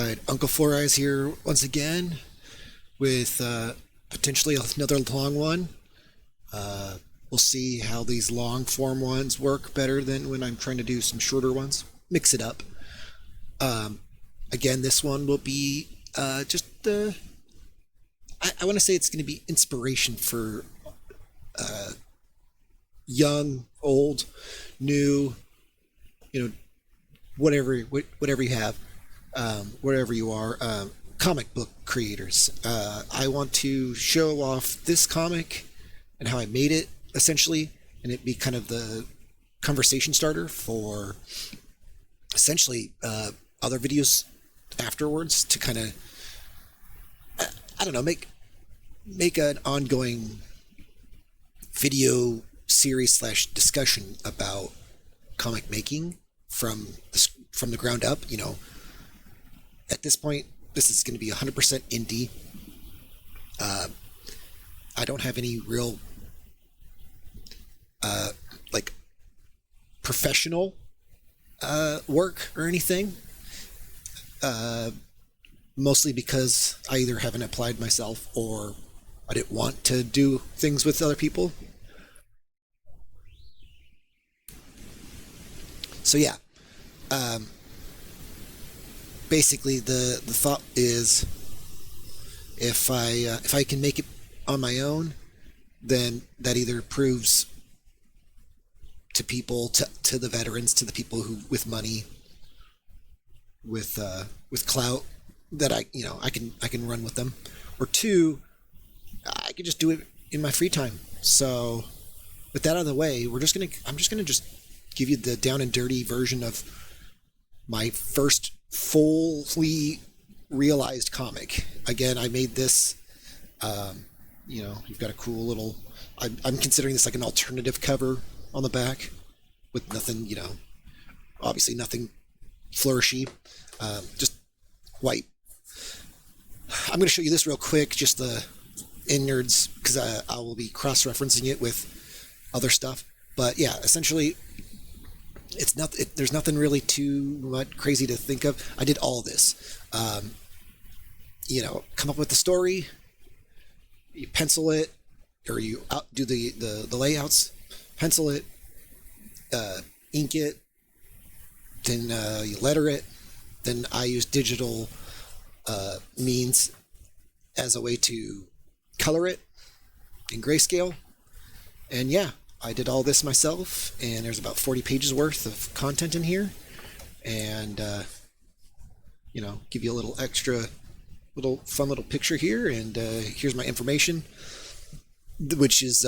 Alright, Uncle Four Eyes here once again with potentially another long one. We'll see how these long form ones work better than when I'm trying to do some shorter ones. Mix it up. Again, this one will be just I want to say it's going to be inspiration for young, old, new, whatever you have, wherever you are, comic book creators. I want to show off this comic and how I made it, essentially, and it be kind of the conversation starter for essentially other videos afterwards to kind of, I don't know, make an ongoing video series slash discussion about comic making from the ground up. At this point, this is going to be 100% indie. I don't have any real like professional work or anything. Mostly because I either haven't applied myself or I didn't want to do things with other people. So yeah, basically the thought is if I can make it on my own, then that either proves to people, to the veterans, to the people who with money, with clout, that I can run with them, or two, I can just do it in my free time. So with that out of the way, I'm just gonna give you the down and dirty version of my first fully realized comic. Again, I made this. You've got a cool little. I'm considering this like an alternative cover on the back, with nothing. Obviously nothing flourishy. Just white. I'm going to show you this real quick, just the innards, because I will be cross-referencing it with other stuff. But yeah, essentially, there's nothing really too much crazy to think of. I did all this. Come up with the story, you pencil it, or you do the layouts, pencil it, ink it, then you letter it. Then I use digital means as a way to color it in grayscale. And yeah, I did all this myself, and there's about 40 pages worth of content in here. And, give you a little extra, fun little picture here. And here's my information, which is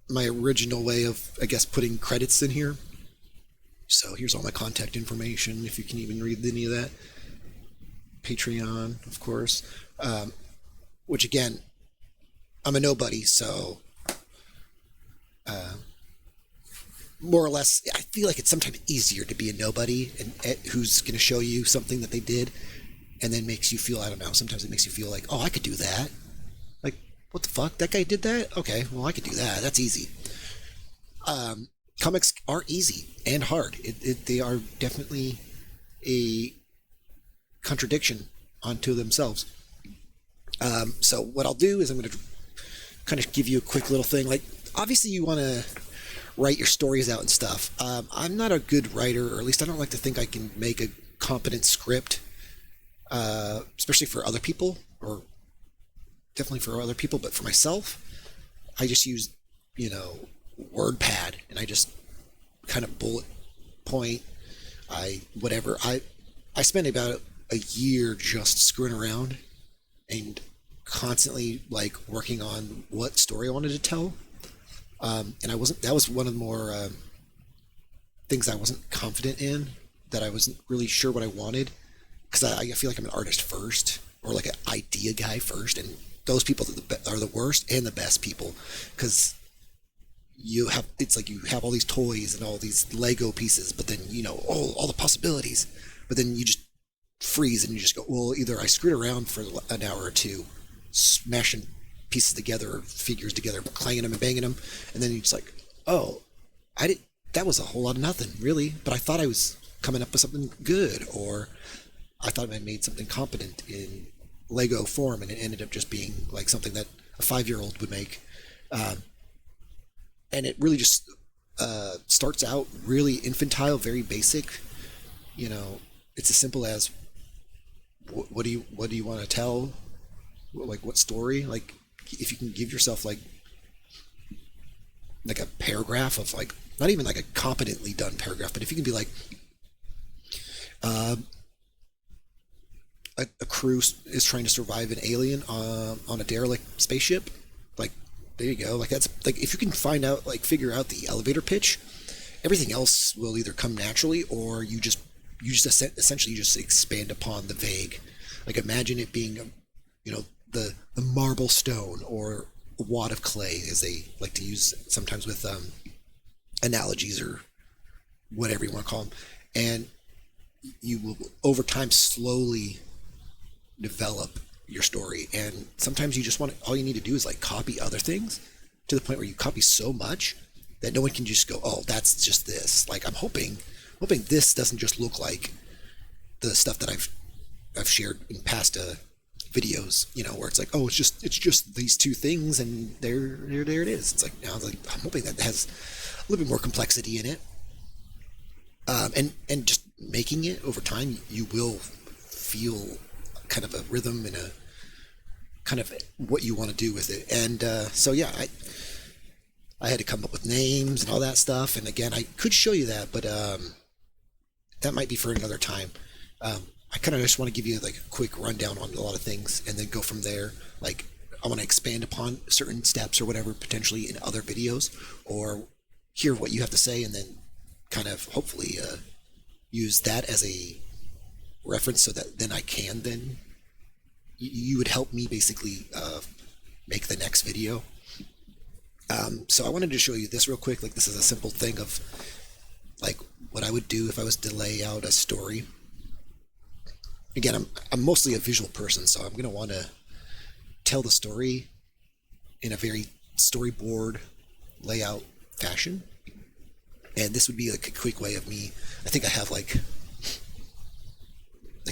my original way of, I guess, putting credits in here. So here's all my contact information, if you can even read any of that. Patreon, of course. Which again, I'm a nobody, so more or less, I feel like it's sometimes easier to be a nobody and who's going to show you something that they did, and then makes you feel, I don't know, sometimes it makes you feel like, oh, I could do that. Like, what the fuck? That guy did that? Okay, well, I could do that. That's easy. Comics are easy and hard. They are definitely a contradiction onto themselves. So what I'll do is I'm going to kind of give you a quick little thing. Like, obviously you want to write your stories out and stuff. I'm not a good writer, or at least I don't like to think I can make a competent script, especially for other people, or definitely for other people, but for myself, I just use, WordPad, and I just kind of bullet point. I spent about a year just screwing around and constantly like working on what story I wanted to tell. And that was one of the more things I wasn't confident in, that I wasn't really sure what I wanted, because I feel like I'm an artist first, or like an idea guy first, and those people are the worst and the best people, because it's like you have all these toys and all these Lego pieces, but then all the possibilities, but then you just freeze and you just go, well, either I screwed around for an hour or two, smashing pieces together, or figures together, clanging them and banging them, and then you're just like, oh, that was a whole lot of nothing, really, but I thought I was coming up with something good, or I thought I made something competent in Lego form, and it ended up just being like something that a 5-year-old would make. Um, and it really just starts out really infantile, very basic. You know, it's as simple as what do you want to tell? Like what story? Like if you can give yourself like a paragraph of like not even like a competently done paragraph, but if you can be like uh, a crew is trying to survive an alien on a derelict spaceship, like there you go. Like that's like if you can find out like figure out the elevator pitch, everything else will either come naturally or you just essentially just expand upon the vague. Like imagine it being you know the marble stone or a wad of clay, as they like to use sometimes with analogies or whatever you want to call them, and you will over time slowly develop your story. And sometimes you just want to, all you need to do is like copy other things to the point where you copy so much that no one can just go, oh, that's just this. Like I'm hoping this doesn't just look like the stuff that I've shared in past videos, you know, where it's like, oh, it's just these two things, and there it is. It's like now, it's like I'm hoping that has a little bit more complexity in it, and just making it over time, you will feel kind of a rhythm and a kind of what you want to do with it. And so yeah, I had to come up with names and all that stuff. And again, I could show you that, but that might be for another time. I kind of just want to give you like a quick rundown on a lot of things and then go from there. Like I want to expand upon certain steps or whatever potentially in other videos, or hear what you have to say and then kind of hopefully use that as a reference so that then I can then you would help me basically make the next video. So I wanted to show you this real quick. Like this is a simple thing of like what I would do if I was to lay out a story. Again, I'm mostly a visual person, so I'm going to want to tell the story in a very storyboard layout fashion. And this would be like a quick way of me. I think I have like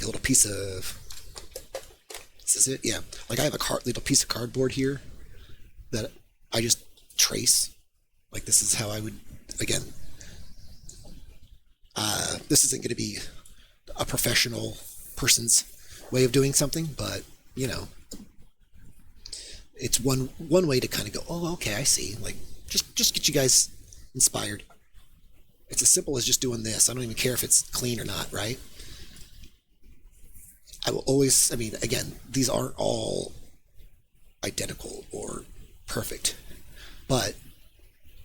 a little piece of. This is it, yeah. Like I have a little piece of cardboard here that I just trace. Like this is how I would. Again, this isn't going to be a professional person's way of doing something, but you know, it's one way to kind of go, oh, okay, I see. Like just get you guys inspired. It's as simple as just doing this. I don't even care if it's clean or not, right? I will always, I mean, again, these aren't all identical or perfect, but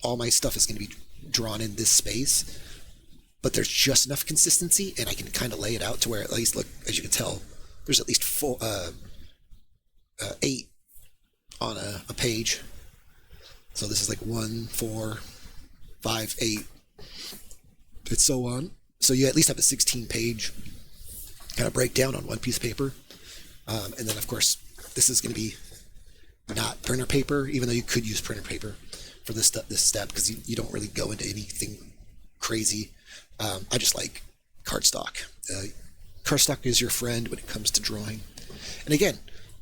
all my stuff is going to be drawn in this space, but there's just enough consistency and I can kind of lay it out to where at least, look, as you can tell, there's at least 8 on a page. So this is like 1, 4, 5, 8, and so on. So you at least have a 16-page kind of breakdown on one piece of paper. And then, of course, this is going to be not printer paper, even though you could use printer paper for this step because you don't really go into anything crazy. I just like cardstock. Cardstock is your friend when it comes to drawing. And again,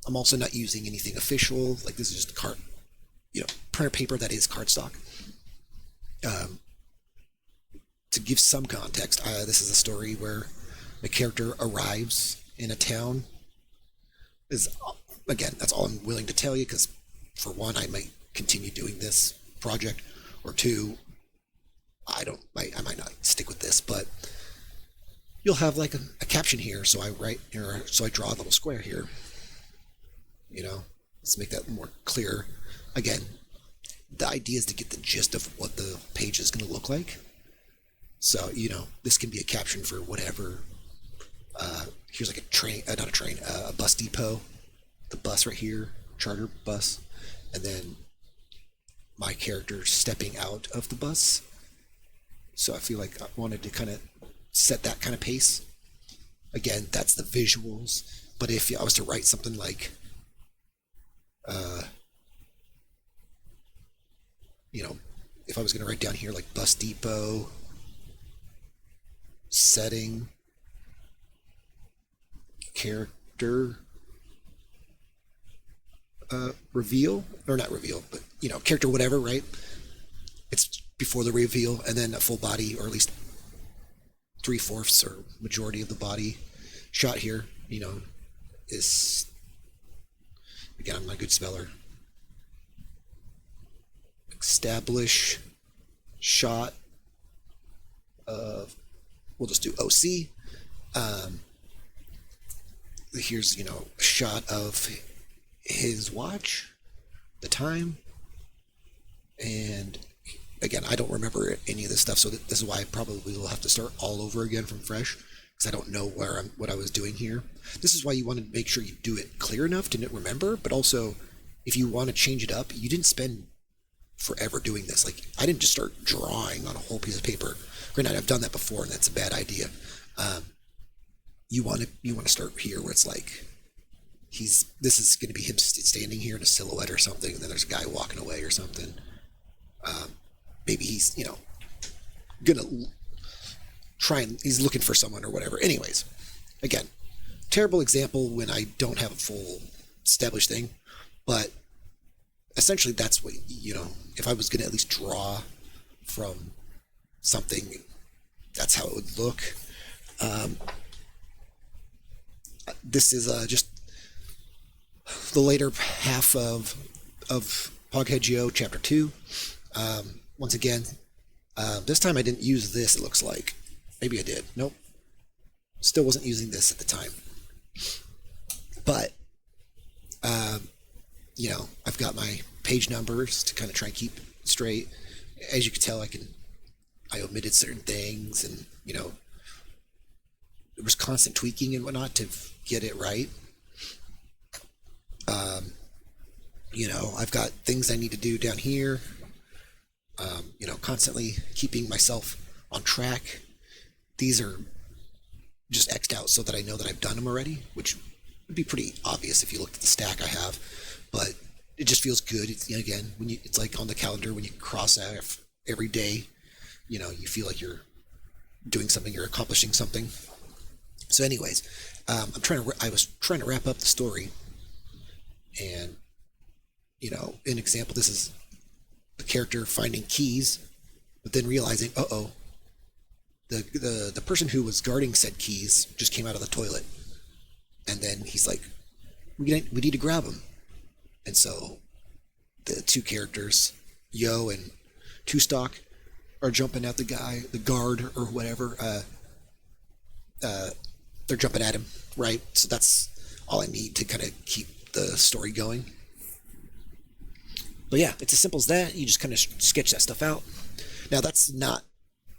I'm also not using anything official. Like this is just printer paper that is cardstock. To give some context, this is a story where the character arrives in a town. Again, that's all I'm willing to tell you because, for one, I might continue doing this project, or two, I might not stick with this, but you'll have like a caption here. So I draw a little square here. You know, let's make that more clear. Again, the idea is to get the gist of what the page is going to look like. So, you know, this can be a caption for whatever. Here's like a train, not a train, a bus depot. The bus right here, charter bus. And then my character stepping out of the bus. So I feel like I wanted to kind of set that kind of pace. Again, that's the visuals. But if I was to write something like, you know, if I was going to write down here like bus depot, setting, character reveal, or not reveal, but character whatever, right? It's before the reveal, and then a full body, or at least 3/4 or majority of the body shot here, is, again, I'm not a good speller. Establish shot of, we'll just do OC. Here's, a shot of his watch, the time, and again, I don't remember any of this stuff, so this is why I probably will have to start all over again from fresh, because I don't know what I was doing here. This is why you want to make sure you do it clear enough to remember, but also, if you want to change it up, you didn't spend forever doing this. Like, I didn't just start drawing on a whole piece of paper. Granted, I've done that before, and that's a bad idea. You want to start here, where it's like this is going to be him standing here in a silhouette or something, and then there's a guy walking away or something. Maybe he's gonna try and he's looking for someone or whatever. Anyways, again, terrible example when I don't have a full established thing, but essentially that's what, if I was going to at least draw from something, that's how it would look. This is just the later half of Hoghead Geo Chapter 2. Once again, this time I didn't use this, it looks like. Maybe I did. Nope. Still wasn't using this at the time. But, I've got my page numbers to kind of try and keep straight. As you can tell, I omitted certain things, and, there was constant tweaking and whatnot to get it right. I've got things I need to do down here. Constantly keeping myself on track. These are just X'd out so that I know that I've done them already, which would be pretty obvious if you looked at the stack I have. But it just feels good. It's, again, it's like on the calendar when you cross out every day, you feel like you're doing something, you're accomplishing something. So, anyways, I was trying to wrap up the story, and an example. This is the character finding keys, but then realizing, the person who was guarding said keys just came out of the toilet, and then he's like, we need to grab him, and so the two characters, Yo and Two Stock, are jumping at the guard or whatever. They're jumping at him, right? So that's all I need to kind of keep the story going. But yeah, it's as simple as that. You just kind of sketch that stuff out. Now, that's not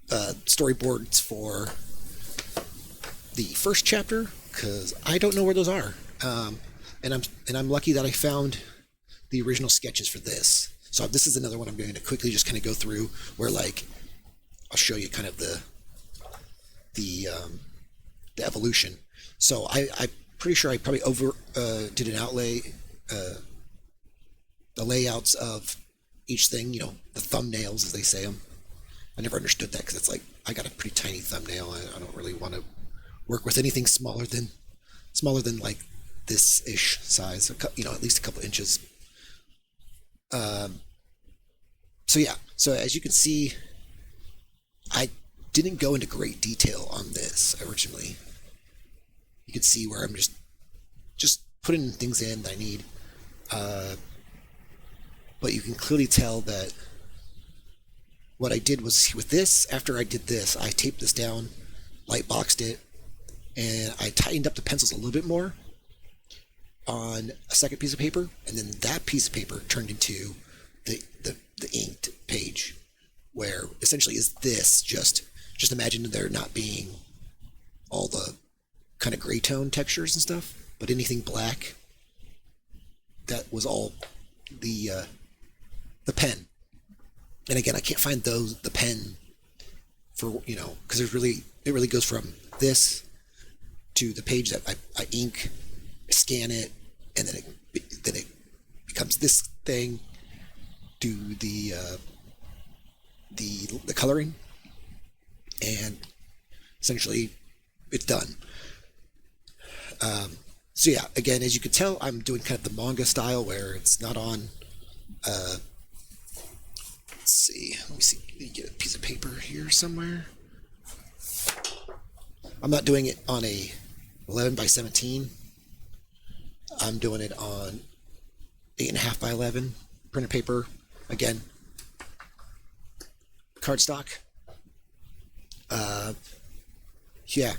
storyboards for the first chapter, because I don't know where those are. And I'm lucky that I found the original sketches for this. So this is another one I'm going to quickly just kind of go through, where I'll show you kind of the evolution. So I'm pretty sure I probably did an outlay. The layouts of each thing, the thumbnails, as they say them. I never understood that, because it's like, I got a pretty tiny thumbnail. I don't really want to work with anything smaller than like this-ish size, at least a couple inches. So as you can see, I didn't go into great detail on this originally. You can see where I'm just putting things in that I need. But you can clearly tell that what I did was, with this, after I did this, I taped this down, light boxed it, and I tightened up the pencils a little bit more on a second piece of paper, and then that piece of paper turned into the inked page, where essentially is this, just imagine there not being all the kind of gray tone textures and stuff, but anything black, that was all the pen. And again, I can't find the pen for, because it really goes from this to the page that I ink, scan it, and then it becomes this thing, do the coloring, and essentially it's done. So yeah, again, as you can tell, I'm doing kind of the manga style where it's not on. Let's see. Let me see. Let me get a piece of paper here somewhere. I'm not doing it on a 11 by 17. I'm doing it on 8.5 by 11 printed paper. Again, cardstock. Yeah,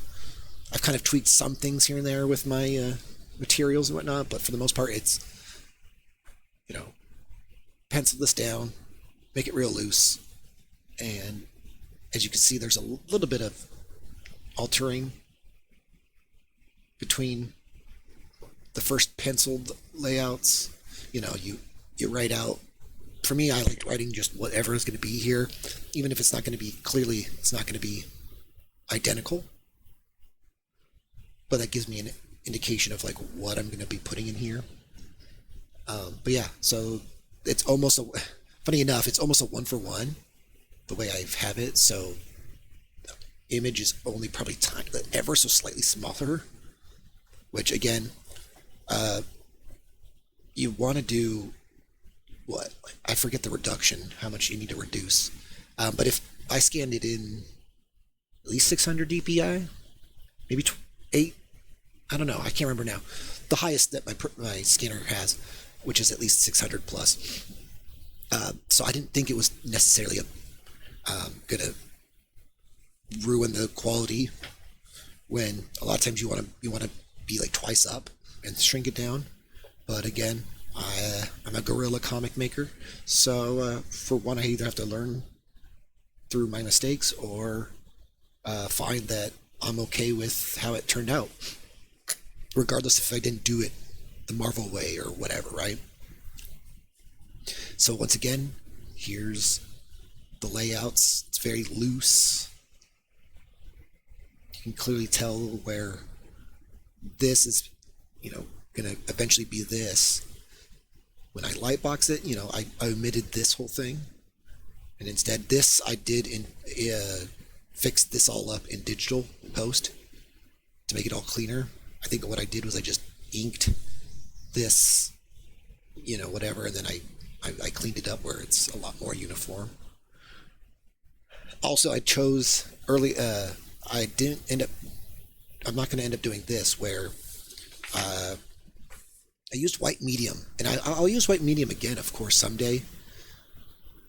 I've kind of tweaked some things here and there with my materials and whatnot, but for the most part, it's, pencil this down, make it real loose, and as you can see, there's a little bit of altering between the first penciled layouts. You write out. For me, I like writing just whatever is going to be here, even if it's not going to be clearly, it's not going to be identical. But that gives me an indication of like what I'm going to be putting in here. But yeah, so it's almost funny enough, it's almost a 1-for-1 the way I have it. So the image is only probably ever so slightly smaller, which again, you want to do what? I forget the reduction, how much you need to reduce. But if I scanned it in at least 600 dpi, maybe 8, I don't know, I can't remember now. The highest that my scanner has, which is at least 600 plus. So I didn't think it was necessarily gonna ruin the quality, when a lot of times you want to be like twice up and shrink it down. But again, I'm a guerrilla comic maker, so for one, I either have to learn through my mistakes or find that I'm okay with how it turned out, regardless if I didn't do it the Marvel way or whatever, right? So once again, here's the layouts. It's very loose. You can clearly tell where this is, going to eventually be this. When I lightbox it, I omitted this whole thing, and instead this I did fix this all up in digital in post to make it all cleaner. I think what I did was I just inked this, whatever, and then I cleaned it up where it's a lot more uniform. Also, I chose early. I didn't end up. I'm not going to end up doing this where I used white medium, and I'll use white medium again, of course, someday.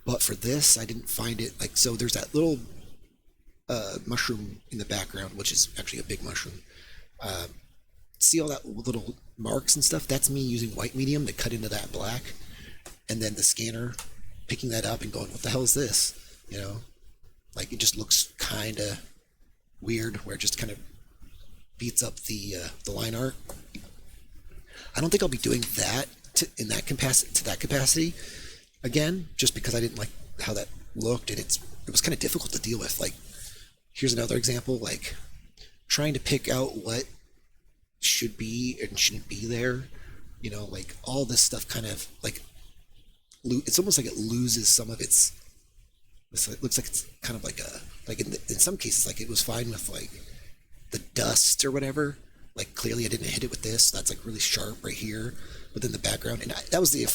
But for this, I didn't find it so. There's that little mushroom in the background, which is actually a big mushroom. See all that little marks and stuff? That's me using white medium to cut into that black, and then the scanner picking that up and going, "What the hell is this?" It just looks kind of weird, where it just kind of beats up the line art. I don't think I'll be doing that to that capacity again, just because I didn't like how that looked, and it was kind of difficult to deal with. Here's another example, trying to pick out what should be and shouldn't be there. All this stuff kind of it's almost like it loses some of its. It looks like it's kind of in some cases it was fine with the dust or whatever. Clearly I didn't hit it with this. That's really sharp right here. But then the background, and that was the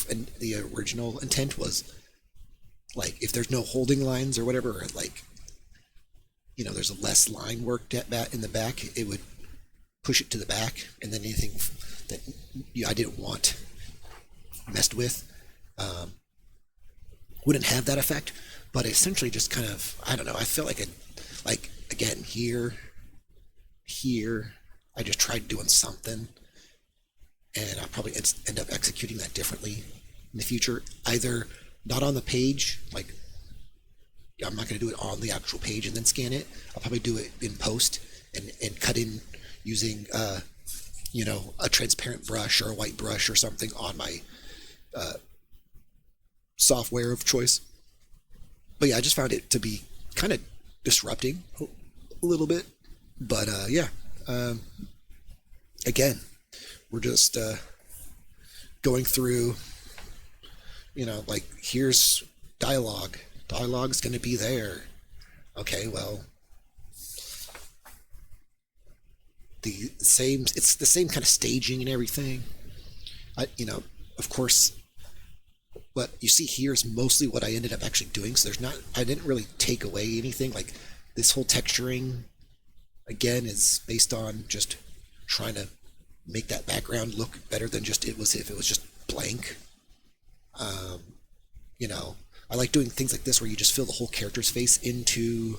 original intent was if there's no holding lines or whatever, or there's less line work in the back, it would push it to the back, and then anything that I didn't want messed with wouldn't have that effect. But essentially just kind of, I don't know, I feel again, here, I just tried doing something, and I'll probably end up executing that differently in the future. Either not on the page, I'm not going to do it on the actual page and then scan it. I'll probably do it in post and cut in using, a transparent brush or a white brush or something on my software of choice. But yeah, I just found it to be kind of disrupting a little bit. But yeah, again, we're just going through, here's dialogue. Dialogue's going to be there. Okay, well, the same. It's the same kind of staging and everything. Of course, what you see here is mostly what I ended up actually doing. So there's not. I didn't really take away anything. Like this whole texturing, again, is based on just trying to make that background look better than just it was if it was just blank. Um, I like doing things like this where you just fill the whole character's face into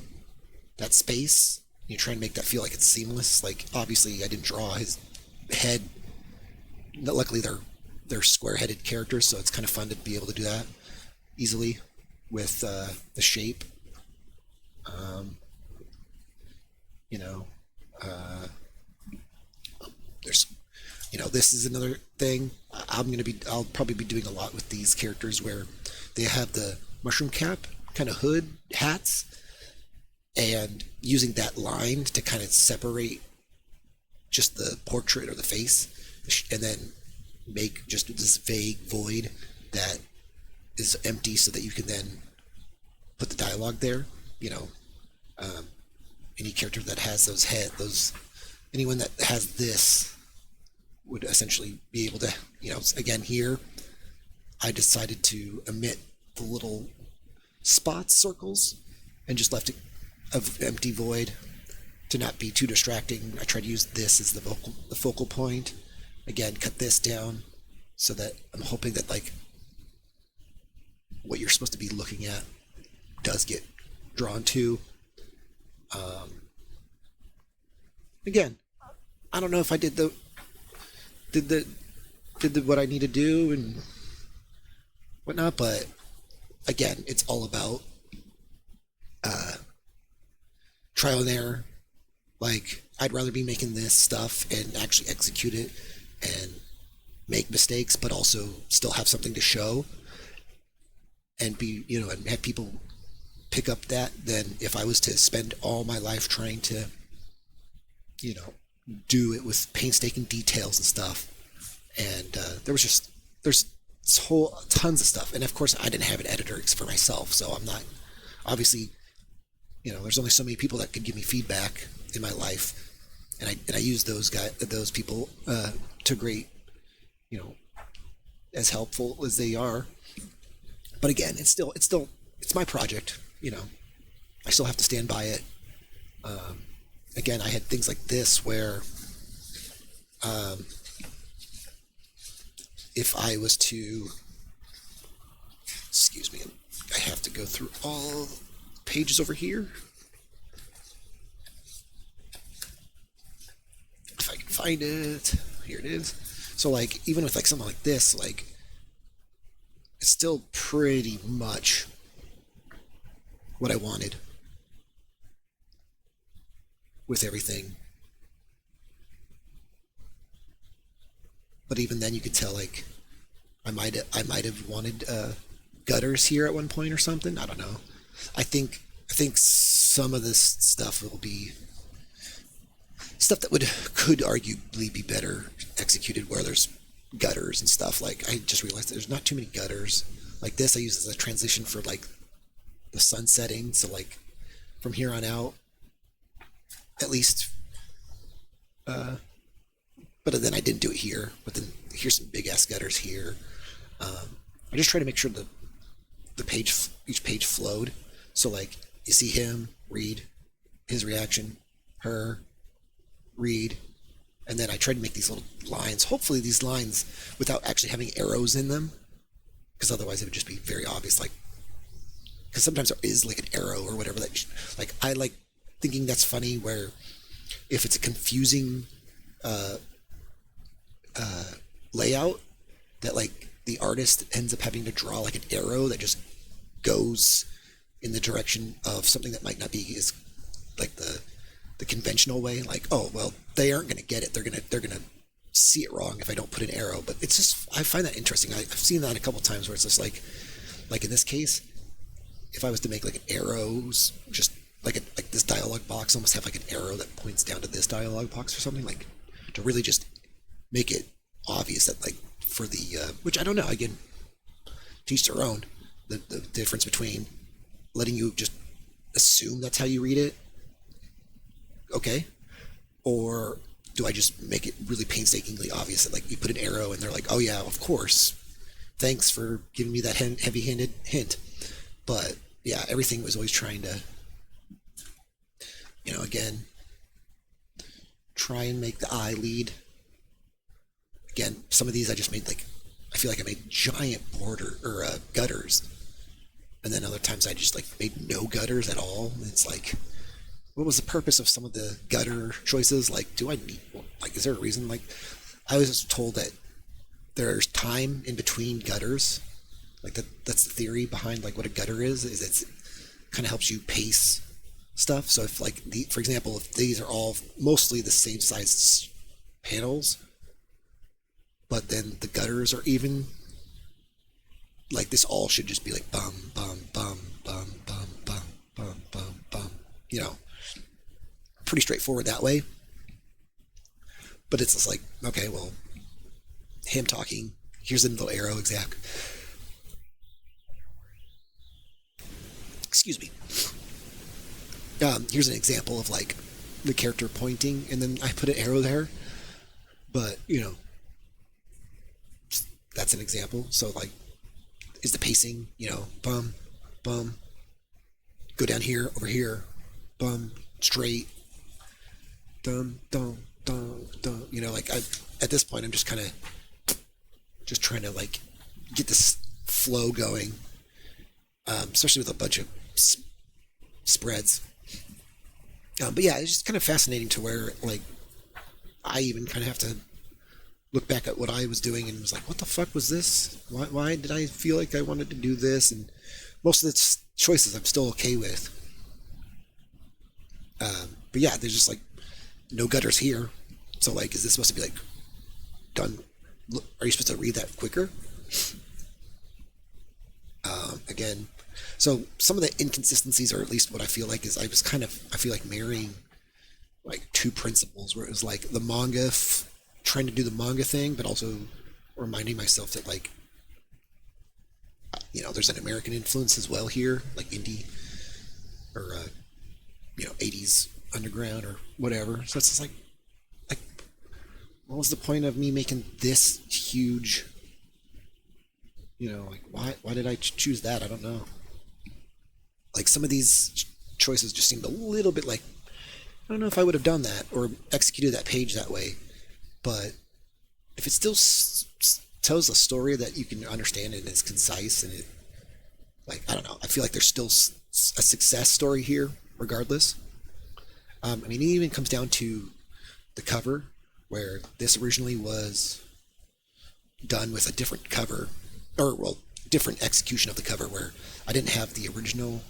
that space. You try and make that feel like it's seamless. Like obviously, I didn't draw his head. Luckily, they're square-headed characters, so it's kind of fun to be able to do that easily with the shape. Um, you know, uh, there's, this is another thing. I'll probably be doing a lot with these characters where they have the mushroom cap, kind of hood hats, and using that line to kind of separate just the portrait or the face, and then make just this vague void that is empty so that you can then put the dialogue there. Um, any character that has anyone that has this would essentially be able to, again here, I decided to omit the little spots, circles, and just left it of empty void to not be too distracting. I tried to use this as the focal point. Again, cut this down so that I'm hoping that like what you're supposed to be looking at does get drawn to. Again, I don't know if I did what I need to do and whatnot, but again, it's all about trial and error. Like, I'd rather be making this stuff and actually execute it and make mistakes, but also still have something to show and and have people pick up that than if I was to spend all my life trying to, do it with painstaking details and stuff. And there's tons of stuff. And of course, I didn't have an editor for myself, so I'm not, obviously, there's only so many people that could give me feedback in my life, and I use those people to great, as helpful as they are. But again, it's my project. I still have to stand by it. Again, I had things like this where, if I was to, excuse me, I have to go through all pages over here. If I can find it, here it is. So like, even with like something like this, like, it's still pretty much what I wanted with everything. But even then, you could tell like I might have wanted gutters here at one point or something. I don't know. I think some of this stuff will be stuff that could arguably be better executed where there's gutters and stuff. Like, I just realized there's not too many gutters. Like this, I use as a transition for like the sun setting. So like from here on out, at least. But then I didn't do it here. But then here's some big ass gutters here. I just try to make sure each page flowed. So like you see him read, his reaction, her read, and then I tried to make these little lines. Hopefully these lines without actually having arrows in them, because otherwise it would just be very obvious. Like, because sometimes there is like an arrow or whatever that, like, I like thinking that's funny. Where if it's a confusing layout, that like the artist ends up having to draw like an arrow that just goes in the direction of something that might not be as like the conventional way. Like, oh well, they aren't going to get it. They're gonna see it wrong if I don't put an arrow. But it's just, I find that interesting. I've seen that a couple times where it's just like in this case, if I was to make like an arrows, just like this dialogue box almost have like an arrow that points down to this dialogue box or something, like to really just make it obvious that like for the which I don't know, again, teach their own, the difference between letting you just assume that's how you read it, okay, or do I just make it really painstakingly obvious that like you put an arrow and they're like, oh yeah, of course, thanks for giving me that heavy-handed hint. But yeah, everything was always trying to, again, try and make the eye lead. Again, some of these I just made like, I feel like I made giant border or gutters, and then other times I just like made no gutters at all. And it's like, what was the purpose of some of the gutter choices? Like, do I need, like, is there a reason? Like, I was told that there's time in between gutters. Like that's the theory behind like what a gutter is it's kind of helps you pace stuff. So if like for example, if these are all mostly the same size panels, but then the gutters are even, like this all should just be like bum bum bum bum bum bum bum bum bum. Pretty straightforward that way. But it's just like, okay, well, him talking. Here's a little arrow exact. Excuse me. Here's an example of like the character pointing, and then I put an arrow there. But that's an example. So like, is the pacing, bum, bum, go down here, over here, bum, straight, dum, dum, dum, dum. Like at this point, I'm just kind of just trying to like get this flow going, especially with a bunch of spreads. But yeah, it's just kind of fascinating to where like I even kind of have to look back at what I was doing and was like, what the fuck was this? Why did I feel like I wanted to do this? And most of the choices I'm still okay with. But yeah, there's just like no gutters here. So like, is this supposed to be like done? Are you supposed to read that quicker? Again, so some of the inconsistencies, or at least what I feel like, is I feel like marrying like two principles where it was like the manga, trying to do the manga thing, but also reminding myself that like, there's an American influence as well here, like indie or, 80s underground or whatever. So it's just like, what was the point of me making this huge, like why did I choose that? I don't know. Like some of these choices just seemed a little bit like, I don't know if I would have done that or executed that page that way. But if it still tells a story that you can understand and it's concise and it, like, I don't know, I feel like there's still a success story here regardless. I mean, it even comes down to the cover, where this originally was done with a different cover, or well, different execution of the cover, where I didn't have the original,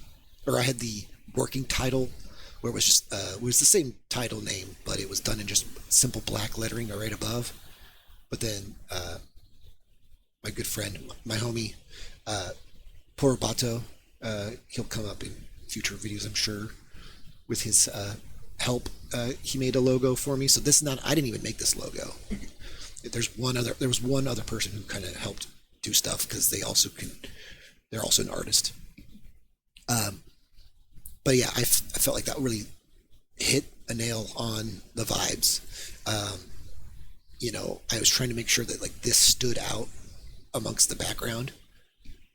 or I had the working title where it was just it was the same title name, but it was done in just simple black lettering right above. But then my good friend, my homie, Poro Bato, he'll come up in future videos, I'm sure, with his help. He made a logo for me. So this is not, I didn't even make this logo. There was one other person who kind of helped do stuff because they're also an artist. But yeah, I felt like that really hit a nail on the vibes. I was trying to make sure that like this stood out amongst the background.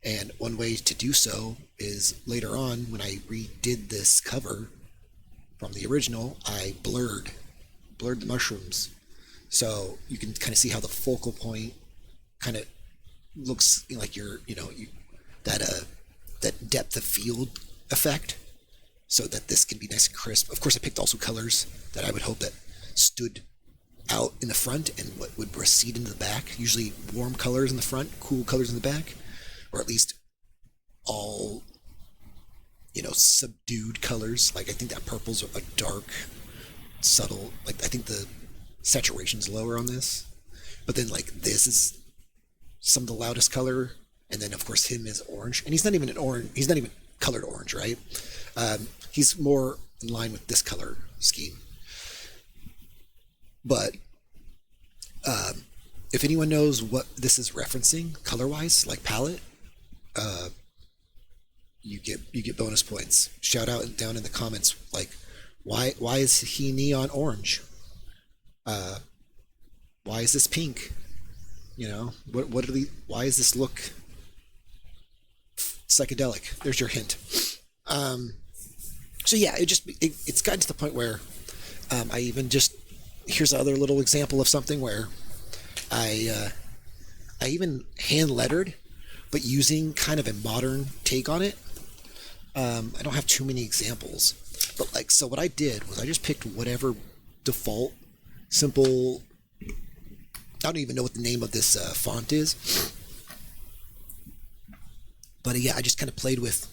And one way to do so is later on when I redid this cover from the original, I blurred the mushrooms. So you can kind of see how the focal point kind of looks like that depth of field effect, so that this can be nice and crisp. Of course, I picked also colors that I would hope that stood out in the front and what would recede into the back. Usually warm colors in the front, cool colors in the back, or at least all, subdued colors. Like I think that purple's a dark, subtle, like I think the saturation's lower on this. But then like this is some of the loudest color, and then of course him is orange. And he's not even colored orange, right? He's more in line with this color scheme. But if anyone knows what this is referencing color-wise, like palette, you get bonus points. Shout out down in the comments, like why is he neon orange? Why is this pink? You know, what are the? Why does this look psychedelic? There's your hint. So yeah, it's gotten to the point where I even just here's another little example of something where I even hand lettered, but using kind of a modern take on it. I don't have too many examples, but like so what I did was I just picked whatever default simple. I don't even know what the name of this font is, but yeah, I just kind of played with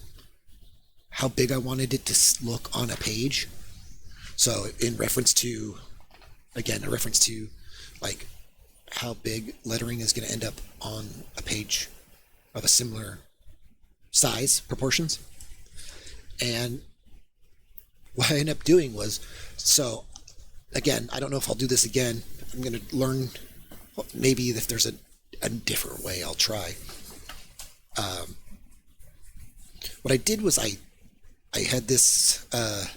how big I wanted it to look on a page. So in reference to, again, a reference to like how big lettering is going to end up on a page of a similar size, proportions. And what I ended up doing was, so again, I don't know if I'll do this again. I'm going to learn, maybe if there's a different way, I'll try. What I did was I had this, I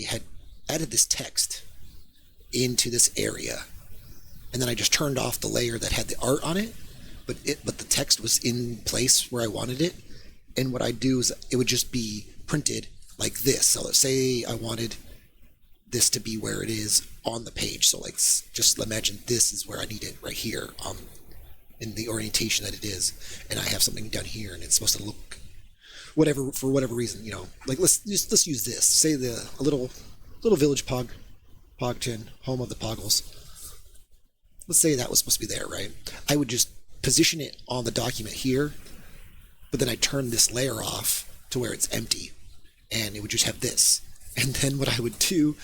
had added this text into this area, and then I just turned off the layer that had the art on it, but the text was in place where I wanted it. And what I do is it would just be printed like this. So let's say I wanted this to be where it is on the page. So like just imagine this is where I need it right here in the orientation that it is, and I have something down here, and it's supposed to look whatever for whatever reason, you know. Like let's use this. Say a little village Pogton, home of the Poggles. Let's say that was supposed to be there, right? I would just position it on the document here, but then I turn this layer off to where it's empty, and it would just have this. And then what I would do,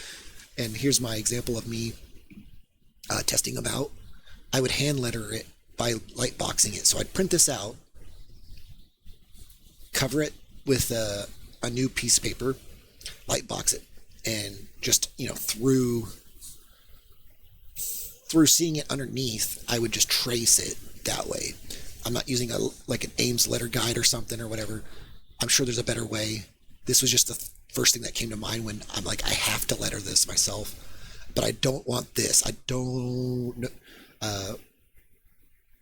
and here's my example of me testing them out, I would hand letter it by light boxing it. So I'd print this out, cover it with a new piece of paper, light box it, and just, you know, through seeing it underneath, I would just trace it that way. I'm not using like an Ames letter guide or something or whatever. I'm sure there's a better way. This was just the first thing that came to mind when I'm like, I have to letter this myself, but I don't want this. I don't.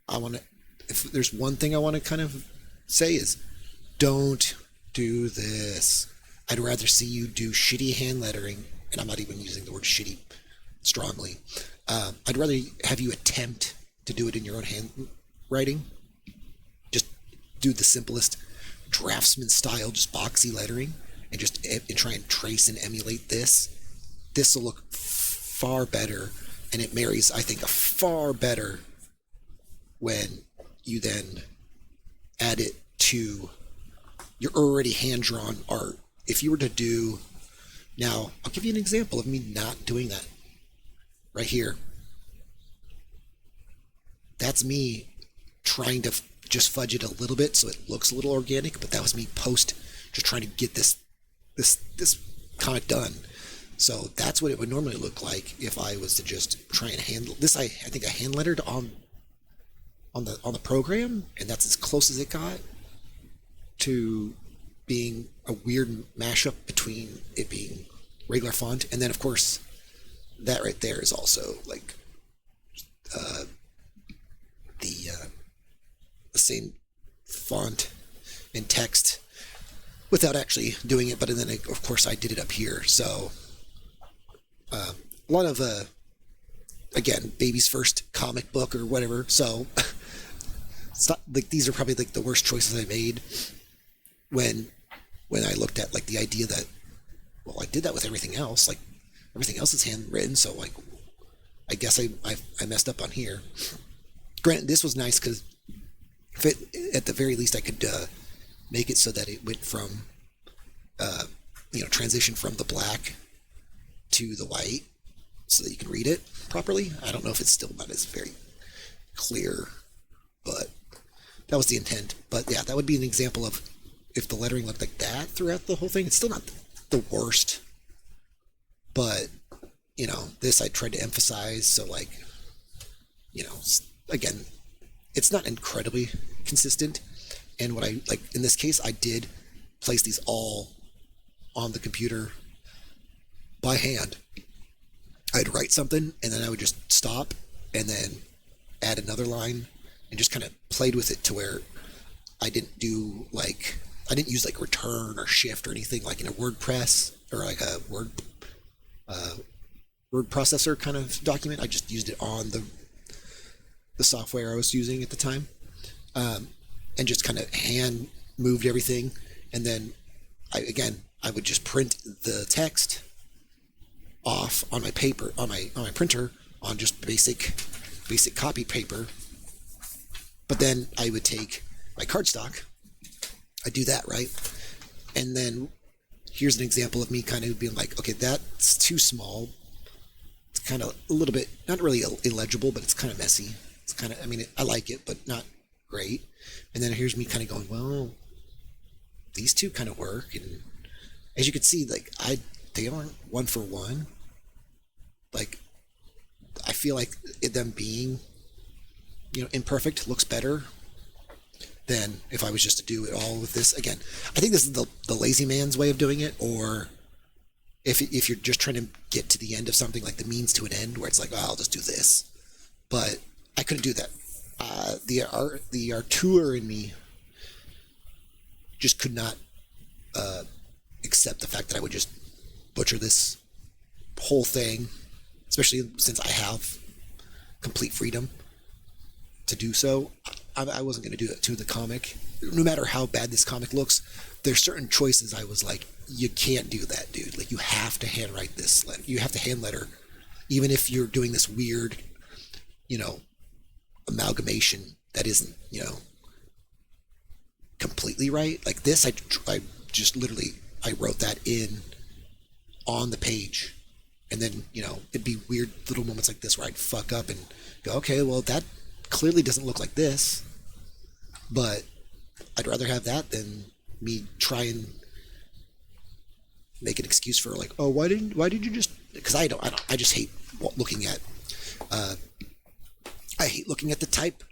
I want to. If there's one thing I want to kind of say is, don't do this. I'd rather see you do shitty hand lettering, and I'm not even using the word shitty strongly. I'd rather have you attempt to do it in your own handwriting. Just do the simplest draftsman style, just boxy lettering, and just try and trace and emulate this. This will look far better, and it marries, I think, a far better when you then add it to your already hand-drawn art. If you were to do, now, I'll give you an example of me not doing that. Right here. That's me trying to just fudge it a little bit so it looks a little organic, but that was me just trying to get this comic done. So that's what it would normally look like if I was to just try and handle this. I think I hand lettered on the program, and that's as close as it got to being a weird mashup between it being regular font, and then of course that right there is also like the same font and text without actually doing it, but then of course I did it up here. So a lot of again, baby's first comic book or whatever. So it's not, like, these are probably like the worst choices I made when I looked at like the idea that, well, I did that with everything else. Like everything else is handwritten, so like I guess I messed up on here. Granted, this was nice because at the very least I could make it so that it went from transition from the black to the white so that you can read it properly. I don't know if it's still not as very clear, but that was the intent. But yeah, that would be an example of if the lettering looked like that throughout the whole thing. It's still not the worst, but this I tried to emphasize. So like, again, it's not incredibly consistent. And what I like in this case, I did place these all on the computer by hand. I'd write something and then I would just stop and then add another line and just kind of played with it to where I didn't do like I didn't use like return or shift or anything like in a WordPress or like a word processor kind of document. I just used it on the software I was using at the time, and just kind of hand moved everything. And then I would just print the text off on my paper on my printer on just basic copy paper. But then I would take my cardstock. I do that, right? And then here's an example of me kind of being like, okay, that's too small. It's kind of a little bit, not really illegible, but it's kind of messy. It's kind of, I mean, I like it, but not great. And then here's me kind of going, well, these two kind of work. And as you can see, like they aren't one for one. Like, I feel like them being, imperfect looks better than if I was just to do it all with this. Again, I think this is the lazy man's way of doing it, or if you're just trying to get to the end of something, like the means to an end, where it's like, oh, I'll just do this. But I couldn't do that. The artur in me just could not accept the fact that I would just butcher this whole thing, especially since I have complete freedom to do so. I wasn't going to do that to the comic. No matter how bad this comic looks, there's certain choices I was like, you can't do that, dude. Like, you have to handwrite this. You have to hand letter, even if you're doing this weird, amalgamation that isn't, completely right. Like this, I just literally, I wrote that in on the page. And then, it'd be weird little moments like this where I'd fuck up and go, okay, well, that clearly doesn't look like this, but I'd rather have that than me try and make an excuse for like, oh, why did you just, because I just hate looking at, I hate looking at the type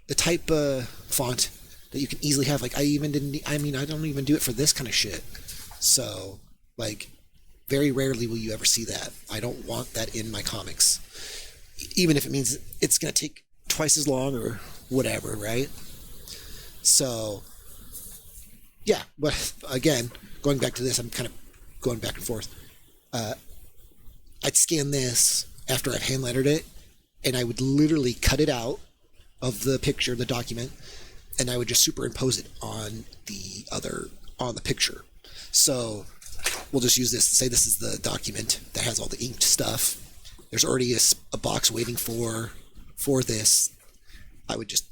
font that you can easily have. Like, I don't even do it for this kind of shit. So, like, very rarely will you ever see that. I don't want that in my comics, even if it means it's going to take twice as long or whatever, right? So, yeah, but again, going back to this, I'm kind of going back and forth. I'd scan this after I've hand lettered it, and I would literally cut it out of the picture, the document, and I would just superimpose it on the picture. So we'll just use this. Say this is the document that has all the inked stuff. There's already a box waiting for this. I would just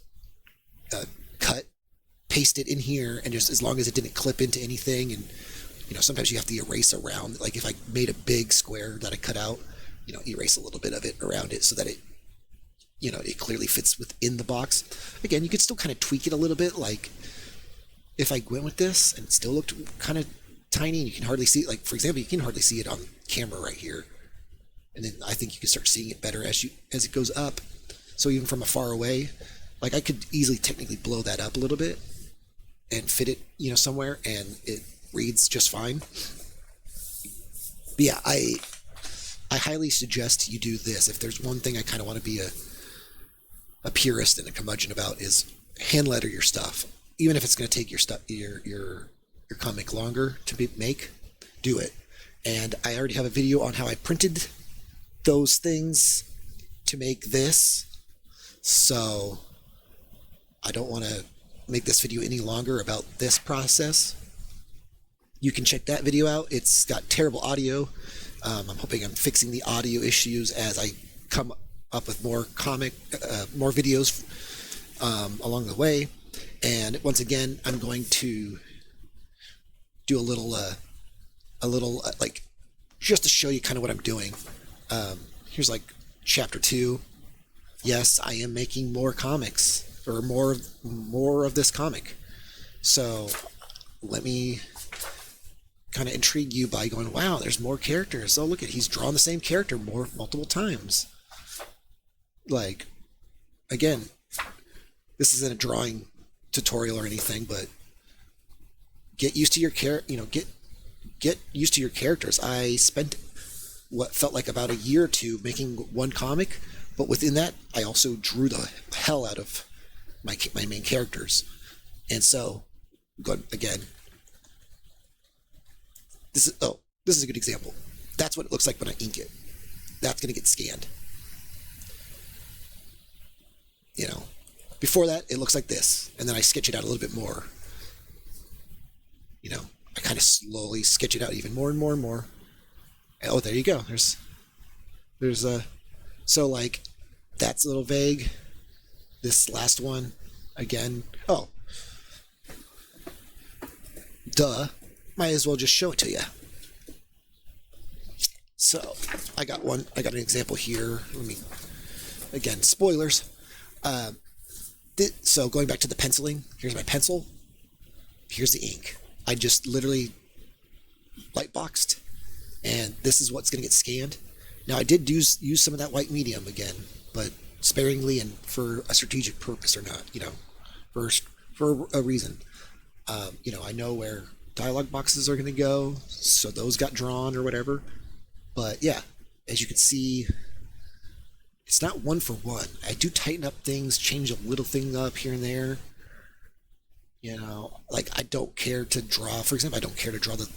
paste it in here, and just as long as it didn't clip into anything, and sometimes you have to erase around. Like if I made a big square that I cut out, erase a little bit of it around it so that it clearly fits within the box. Again, you could still kind of tweak it a little bit. Like if I went with this and it still looked kind of tiny and you can hardly see it, like for example, you can hardly see it on camera right here. And then I think you can start seeing it better as it goes up. So even from afar away, like I could easily technically blow that up a little bit and fit it, somewhere, and it reads just fine. But yeah, I highly suggest you do this. If there's one thing I kind of want to be a purist and a curmudgeon about, is hand letter your stuff. Even if it's going to take your comic longer to make, do it. And I already have a video on how I printed those things to make this, so I don't want to make this video any longer about this process. You can check that video out. It's got terrible audio. I'm hoping I'm fixing the audio issues as I come up with more videos along the way. And once again, I'm going to do a little like just to show you kind of what I'm doing. Here's like chapter 2. Yes, I am making more comics, or more of this comic. So let me kind of intrigue you by going, wow, there's more characters. Oh, look at, he's drawn the same character multiple times. Like, again, this isn't a drawing tutorial or anything, but get used to your get used to your characters. I spent what felt like about a year or two making one comic, but within that, I also drew the hell out of my main characters. And so, again, this is a good example. That's what it looks like when I ink it. That's going to get scanned. You know, before that, it looks like this, and then I sketch it out a little bit more. You know, I kind of slowly sketch it out even more and more and more. Oh, there you go. There's a, so like, that's a little vague. This last one, again, oh, duh, might as well just show it to you. So, I got an example here. Again, spoilers. So going back to the penciling, here's my pencil, here's the ink. I just literally light boxed, and this is what's going to get scanned. Now I did use some of that white medium again, but sparingly and for a strategic purpose or not, you know, for a reason. You know, I know where dialogue boxes are going to go, so those got drawn or whatever. But yeah, as you can see, it's not one for one. I do tighten up things, change a little thing up here and there. You know, like I don't care to draw, for example, I don't care to draw the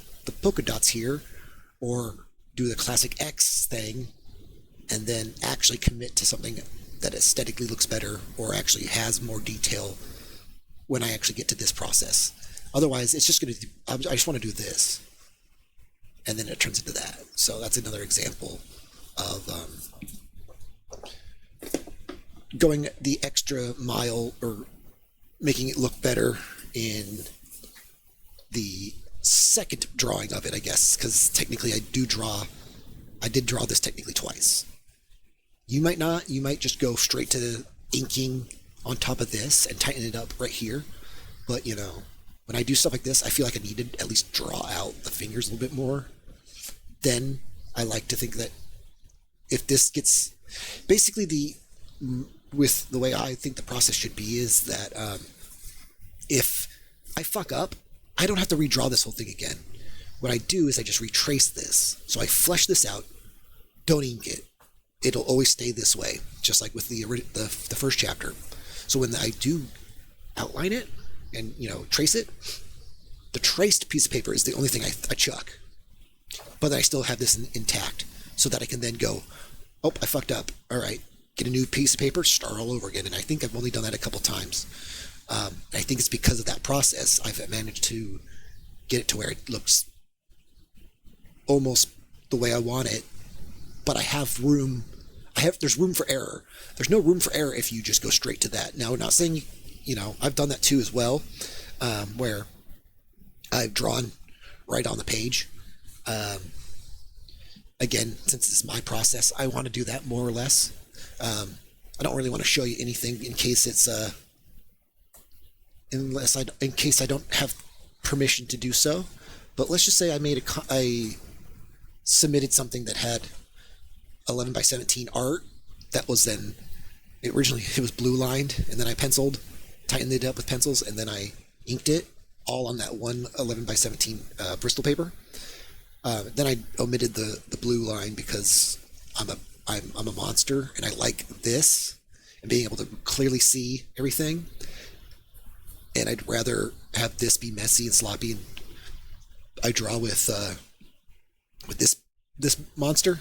polka dots here or do the classic X thing and then actually commit to something that aesthetically looks better or actually has more detail when I actually get to this process. Otherwise, it's just going to, I just want to do this. And then it turns into that. So that's another example of going the extra mile or making it look better in the second drawing of it, I guess, because technically I did draw this technically twice. You might not, you might just go straight to inking on top of this and tighten it up right here. But, you know, when I do stuff like this, I feel like I need to at least draw out the fingers a little bit more. Then I like to think that if this gets, basically with the way I think the process should be is that if I fuck up, I don't have to redraw this whole thing again. What I do is I just retrace this. So I flesh this out, don't ink it. It'll always stay this way, just like with the first chapter. So when I do outline it and, you know, trace it, the traced piece of paper is the only thing I chuck. But I still have this intact so that I can then go, oh, I fucked up. All right, get a new piece of paper, start all over again. And I think I've only done that a couple times. I think it's because of that process I've managed to get it to where it looks almost the way I want it. But I have room. There's room for error. There's no room for error if you just go straight to that. Now, not saying, you know, I've done that too as well, where I've drawn right on the page. Again, since it's my process, I want to do that more or less. I don't really want to show you anything in case it's in case I don't have permission to do so. But let's just say I submitted something that had 11 by 17 art that was then originally it was blue lined, and then I tightened it up with pencils, and then I inked it all on that one 11 by 17 Bristol paper. Then I omitted the blue line because I'm a monster and I like this and being able to clearly see everything. And I'd rather have this be messy and sloppy. And I draw with this monster.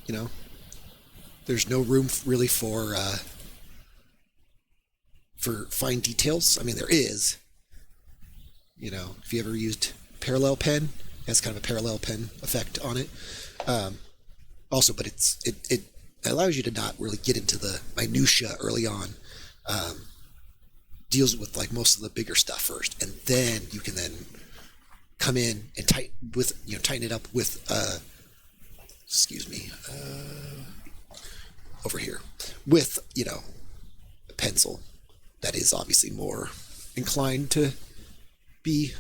You know, there's no room really for fine details. I mean, there is. You know, if you ever used Parallel Pen, it has kind of a parallel pen effect on it. Also, but it allows you to not really get into the minutia early on. Deals with like most of the bigger stuff first, and then you can then come in and tighten it up with over here with, you know, a pencil that is obviously more inclined to be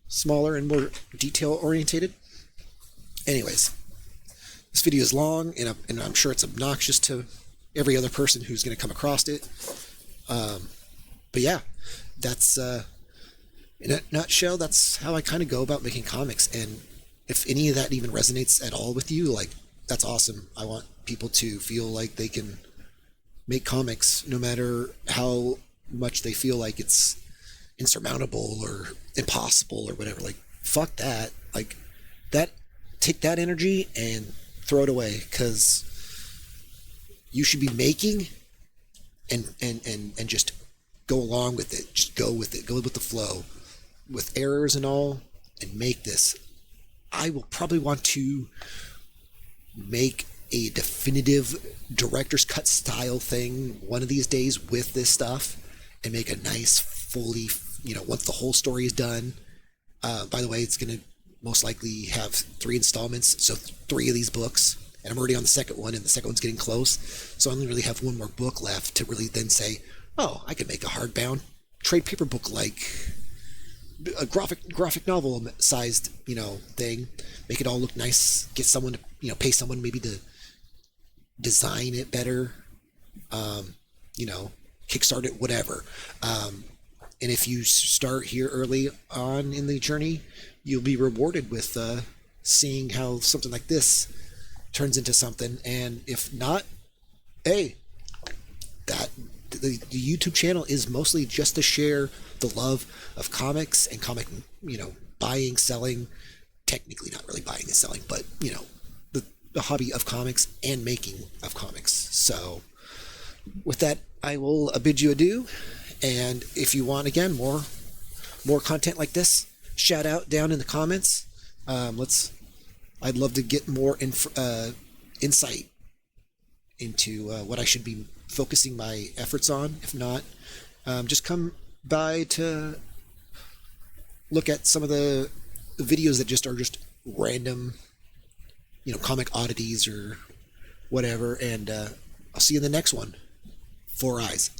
smaller and more detail orientated. Anyways, this video is long, and I'm sure it's obnoxious to every other person who's going to come across it. But yeah, that's in a nutshell, that's how I kind of go about making comics. And if any of that even resonates at all with you, like that's awesome. I want people to feel like they can make comics no matter how much they feel like it's insurmountable or impossible or whatever. Like fuck that. Like that, take that energy and throw it away, because you should be making and just go along with it. Just go with it. Go with the flow, with errors and all, and make this. I will probably want to make a definitive director's cut style thing one of these days with this stuff, and make a nice fully, once the whole story is done. By the way, it's going to most likely have 3 installments, so 3 of these books, and I'm already on the second one, and the second one's getting close, so I only really have one more book left to really then say, oh, I could make a hardbound trade paper book, like a graphic novel sized, thing, make it all look nice, get someone to, pay someone maybe to design it better, kickstart it, whatever. And if you start here early on in the journey, you'll be rewarded with seeing how something like this turns into something. And if not, hey, that the YouTube channel is mostly just to share the love of comics and comic, buying, selling, technically not really buying and selling, but, the hobby of comics and making of comics. So with that, I will bid you adieu. And if you want, again, more content like this, shout out down in the comments. I'd love to get more insight into what I should be focusing my efforts on. If not, just come by to look at some of the videos that just are just random, comic oddities or whatever. And I'll see you in the next one. 4 Eyes.